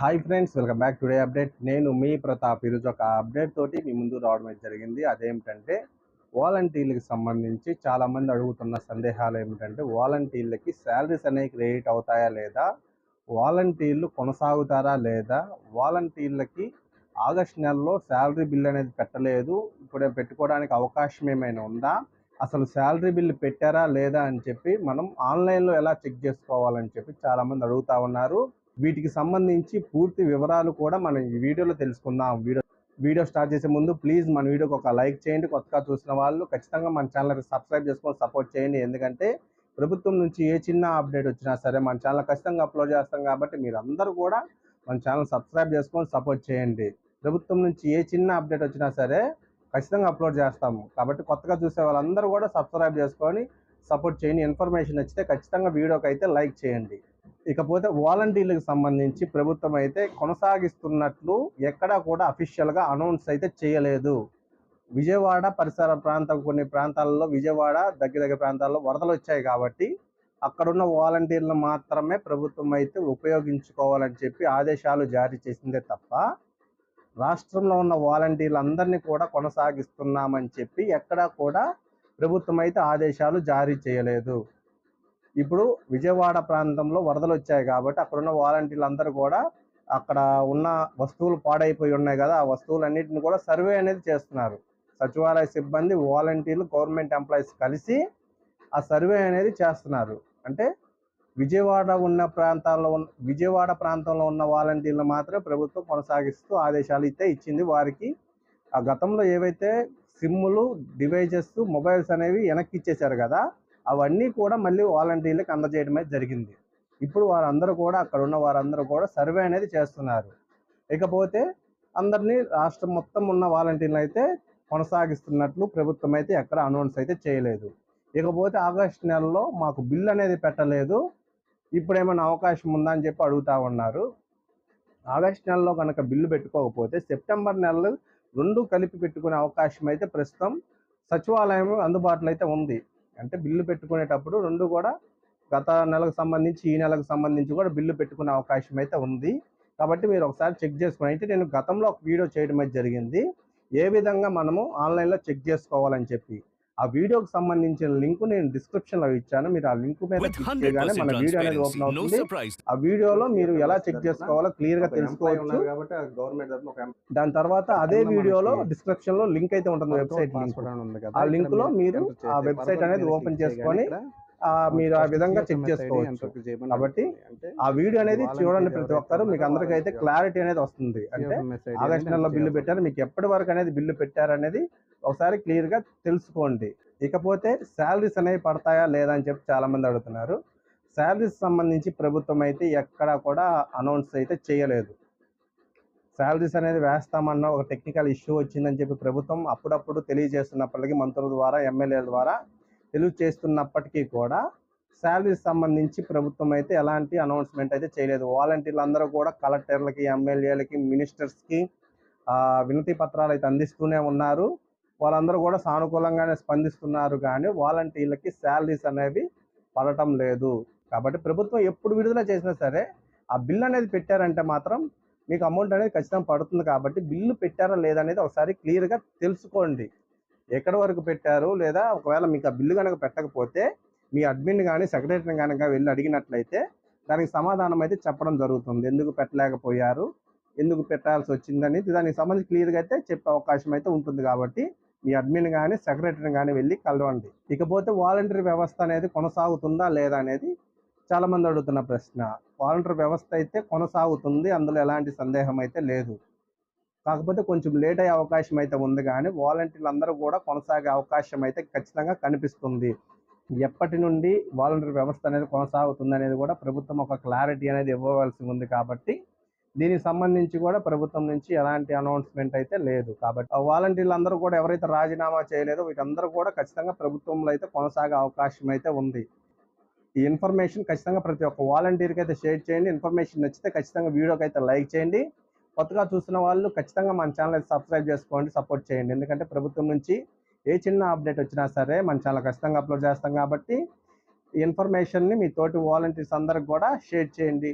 Hi friends, welcome back today update. నేను మీ ప్రతాప్. ఈరోజు ఒక అప్డేట్ తోటి మీ ముందు రావడం అయితే జరిగింది. అదేమిటంటే వాలంటీర్లకు సంబంధించి చాలామంది అడుగుతున్న సందేహాలు ఏమిటంటే వాలంటీర్లకి శాలరీస్ అనేవి క్రెడిట్ అవుతాయా లేదా, వాలంటీర్లు కొనసాగుతారా లేదా, వాలంటీర్లకి ఆగస్ట్ నెలలో శాలరీ బిల్ అనేది పెట్టలేదు, ఇప్పుడే పెట్టుకోవడానికి అవకాశం ఏమైనా ఉందా, అసలు శాలరీ బిల్ పెట్టారా లేదా అని చెప్పి మనం ఆన్లైన్లో ఎలా చెక్ చేసుకోవాలని చెప్పి చాలామంది అడుగుతూ ఉన్నారు. వీటికి సంబంధించి పూర్తి వివరాలు కూడా మనం ఈ వీడియోలో తెలుసుకుందాం. వీడియో స్టార్ట్ చేసే ముందు ప్లీజ్ మన వీడియోకి ఒక లైక్ చేయండి. కొత్తగా చూసిన వాళ్ళు ఖచ్చితంగా మన ఛానల్కి సబ్స్క్రైబ్ చేసుకొని సపోర్ట్ చేయండి. ఎందుకంటే ప్రభుత్వం నుంచి ఏ చిన్న అప్డేట్ వచ్చినా సరే మన ఛానల్ ఖచ్చితంగా అప్లోడ్ చేస్తాం కాబట్టి మీరు అందరూ కూడా మన ఛానల్ సబ్స్క్రైబ్ చేసుకొని సపోర్ట్ చేయండి. ప్రభుత్వం నుంచి ఏ చిన్న అప్డేట్ వచ్చినా సరే ఖచ్చితంగా అప్లోడ్ చేస్తాము కాబట్టి కొత్తగా చూసే వాళ్ళందరూ కూడా సబ్స్క్రైబ్ చేసుకొని సపోర్ట్ చేయండి. ఇన్ఫర్మేషన్ నచ్చితే ఖచ్చితంగా వీడియోకి అయితే లైక్ చేయండి. ఇకపోతే వాలంటీర్లకు సంబంధించి ప్రభుత్వం అయితే కొనసాగిస్తున్నట్లు ఎక్కడా కూడా అఫీషియల్గా అనౌన్స్ అయితే చేయలేదు. విజయవాడ పరిసర కొన్ని ప్రాంతాల్లో, విజయవాడ దగ్గర ప్రాంతాల్లో వరదలు వచ్చాయి కాబట్టి అక్కడున్న వాలంటీర్లు మాత్రమే ప్రభుత్వం అయితే ఉపయోగించుకోవాలని చెప్పి ఆదేశాలు జారీ చేసిందే తప్ప రాష్ట్రంలో ఉన్న వాలంటీర్లందరినీ కూడా కొనసాగిస్తున్నామని చెప్పి ఎక్కడా కూడా ప్రభుత్వం అయితే ఆదేశాలు జారీ చేయలేదు. ఇప్పుడు విజయవాడ ప్రాంతంలో వరదలు వచ్చాయి కాబట్టి అక్కడున్న వాలంటీర్లు అందరూ కూడా అక్కడ ఉన్న వస్తువులు పాడైపోయి ఉన్నాయి కదా, ఆ వస్తువులన్నింటిని కూడా సర్వే అనేది చేస్తున్నారు. సచివాలయ సిబ్బంది, వాలంటీర్లు, గవర్నమెంట్ ఎంప్లాయీస్ కలిసి ఆ సర్వే అనేది చేస్తున్నారు. అంటే విజయవాడ ప్రాంతంలో ఉన్న వాలంటీర్లు మాత్రమే ప్రభుత్వం కొనసాగిస్తూ ఆదేశాలు అయితే ఇచ్చింది. వారికి ఆ గతంలో ఏవైతే సిమ్ములు, డివైజెస్, మొబైల్స్ అనేవి వెనక్కి ఇచ్చేశారు కదా, అవన్నీ కూడా మళ్ళీ వాలంటీర్లకు అందజేయడమే జరిగింది. ఇప్పుడు వారందరూ కూడా అక్కడ ఉన్న వారందరూ కూడా సర్వే అనేది చేస్తున్నారు. ఇకపోతే అందరినీ రాష్ట్రం మొత్తం ఉన్న వాలంటీర్లు అయితే కొనసాగిస్తున్నట్లు ప్రభుత్వం అయితే ఎక్కడ అనౌన్స్ అయితే చేయలేదు. ఇకపోతే ఆగస్టు నెలలో మాకు బిల్ అనేది పెట్టలేదు, ఇప్పుడు ఏమైనా అవకాశం ఉందా అని చెప్పి అడుగుతూ ఉన్నారు. ఆగస్టు నెలలో కనుక బిల్లు పెట్టుకోకపోతే సెప్టెంబర్ నెలలో రెండు కలిపి పెట్టుకునే అవకాశం అయితే ప్రస్తుతం సచివాలయం అందుబాటులో అయితే ఉంది. అంటే బిల్లు పెట్టుకునేటప్పుడు రెండు కూడా గత నెలకు సంబంధించి ఈ నెలకు సంబంధించి కూడా బిల్లు పెట్టుకునే అవకాశం అయితే ఉంది. కాబట్టి మీరు ఒకసారి చెక్ చేసుకుని, అయితే నేను గతంలో ఒక వీడియో చేయడం అయితే జరిగింది ఏ విధంగా మనము ఆన్లైన్లో చెక్ చేసుకోవాలని చెప్పి. ఆ వీడియోకి సంబంధించిన లింక్ నేను డిస్క్రిప్షన్లో ఇచ్చాను. మీరు ఆ లింక్ మీద క్లిక్ చేయగానే మన వీడియో అనేది ఓపెన్ అవుతుంది. ఆ వీడియోలో మీరు ఎలా చెక్ చేసుకోవాలో క్లియర్గా తెలుసుకోవచ్చు. దాని తర్వాత అదే వీడియోలో డిస్క్రిప్షన్లో లింక్ అయితే ఉంటుంది, వెబ్సైట్ లింక్. ఆ లింక్లో మీరు ఆ వెబ్సైట్ అనేది ఓపెన్ చేసుకొని మీరు ఆ విధంగా చెక్ చేసుకోవచ్చు. కాబట్టి ఆ వీడియో అనేది చూడండి ప్రతి ఒక్కరు, మీకు అందరికీ అయితే క్లారిటీ అనేది వస్తుంది. అంటే ఆగస్టు నెలలో బిల్లు పెట్టారు, మీకు ఎప్పటి వరకు అనేది బిల్లు పెట్టారనేది ఒకసారి క్లియర్గా తెలుసుకోండి. ఇకపోతే శాలరీస్ అనేవి పడతాయా లేదా అని చెప్పి చాలామంది అడుగుతున్నారు. శాలరీస్ సంబంధించి ప్రభుత్వం అయితే ఎక్కడా కూడా అనౌన్స్ అయితే చేయలేదు. శాలరీస్ అనేది వేస్తామన్న ఒక టెక్నికల్ ఇష్యూ వచ్చిందని చెప్పి ప్రభుత్వం అప్పుడప్పుడు తెలియజేస్తున్నప్పటికీ మంత్రుల ద్వారా, ఎమ్మెల్యేల ద్వారా తెలియజేస్తున్నప్పటికీ కూడా శాలరీస్ సంబంధించి ప్రభుత్వం అయితే ఎలాంటి అనౌన్స్మెంట్ అయితే చేయలేదు. వాలంటీర్లు అందరూ కూడా కలెక్టర్లకి, ఎమ్మెల్యేలకి, మినిస్టర్స్కి వినతి పత్రాలు అయితే అందిస్తూనే ఉన్నారు. వాళ్ళందరూ కూడా సానుకూలంగానే స్పందిస్తున్నారు, కానీ వాలంటీర్లకి శాలరీస్ అనేవి పడటం లేదు. కాబట్టి ప్రభుత్వం ఎప్పుడు విడుదల చేసినా సరే ఆ బిల్ అనేది పెట్టారంటే మాత్రం మీకు అమౌంట్ అనేది ఖచ్చితంగా పడుతుంది. కాబట్టి బిల్లు పెట్టారా లేదనేది ఒకసారి క్లియర్గా తెలుసుకోండి. ఎక్కడి వరకు పెట్టారు, లేదా ఒకవేళ మీకు ఆ బిల్లు కనుక పెట్టకపోతే మీ అడ్మిన్ కానీ, సెక్రటరీని కనుక వెళ్ళి అడిగినట్లయితే దానికి సమాధానం అయితే చెప్పడం జరుగుతుంది. ఎందుకు పెట్టలేకపోయారు, ఎందుకు పెట్టాల్సి వచ్చిందని దానికి సంబంధించి క్లియర్గా అయితే చెప్పే అవకాశం అయితే ఉంటుంది. కాబట్టి మీ అడ్మిన్ కానీ, సెక్రటరీని కానీ వెళ్ళి కలవండి. ఇకపోతే వాలంటీర్ వ్యవస్థ అనేది కొనసాగుతుందా లేదా అనేది చాలామంది అడుగుతున్న ప్రశ్న. వాలంటీర్ వ్యవస్థ అయితే కొనసాగుతుంది, అందులో ఎలాంటి సందేహం అయితే లేదు. కాకపోతే కొంచెం లేట్ అయ్యే అవకాశం అయితే ఉంది, కానీ వాలంటీర్లు అందరూ కూడా కొనసాగే అవకాశం అయితే ఖచ్చితంగా కనిపిస్తుంది. ఎప్పటి నుండి వాలంటీర్ వ్యవస్థ అనేది కొనసాగుతుంది అనేది కూడా ప్రభుత్వం ఒక క్లారిటీ అనేది ఇవ్వవలసి ఉంది. కాబట్టి దీనికి సంబంధించి కూడా ప్రభుత్వం నుంచి ఎలాంటి అనౌన్స్మెంట్ అయితే లేదు. కాబట్టి వాలంటీర్లు అందరూ కూడా ఎవరైతే రాజీనామా చేయలేదో వీటందరూ కూడా ఖచ్చితంగా ప్రభుత్వంలో అయితే కొనసాగే అవకాశం అయితే ఉంది. ఈ ఇన్ఫర్మేషన్ ఖచ్చితంగా ప్రతి ఒక్క వాలంటీర్కి అయితే షేర్ చేయండి. ఇన్ఫర్మేషన్ నచ్చితే ఖచ్చితంగా వీడియోకి అయితే లైక్ చేయండి. కొత్తగా చూసిన వాళ్ళు ఖచ్చితంగా మన ఛానల్ అయితే సబ్స్క్రైబ్ చేసుకోండి, సపోర్ట్ చేయండి. ఎందుకంటే ప్రభుత్వం నుంచి ఏ చిన్న అప్డేట్ వచ్చినా సరే మన ఛానల్ ఖచ్చితంగా అప్లోడ్ చేస్తాం. కాబట్టి ఈ ఇన్ఫర్మేషన్ని మీ తోటి వాలంటీర్స్ అందరికి కూడా షేర్ చేయండి.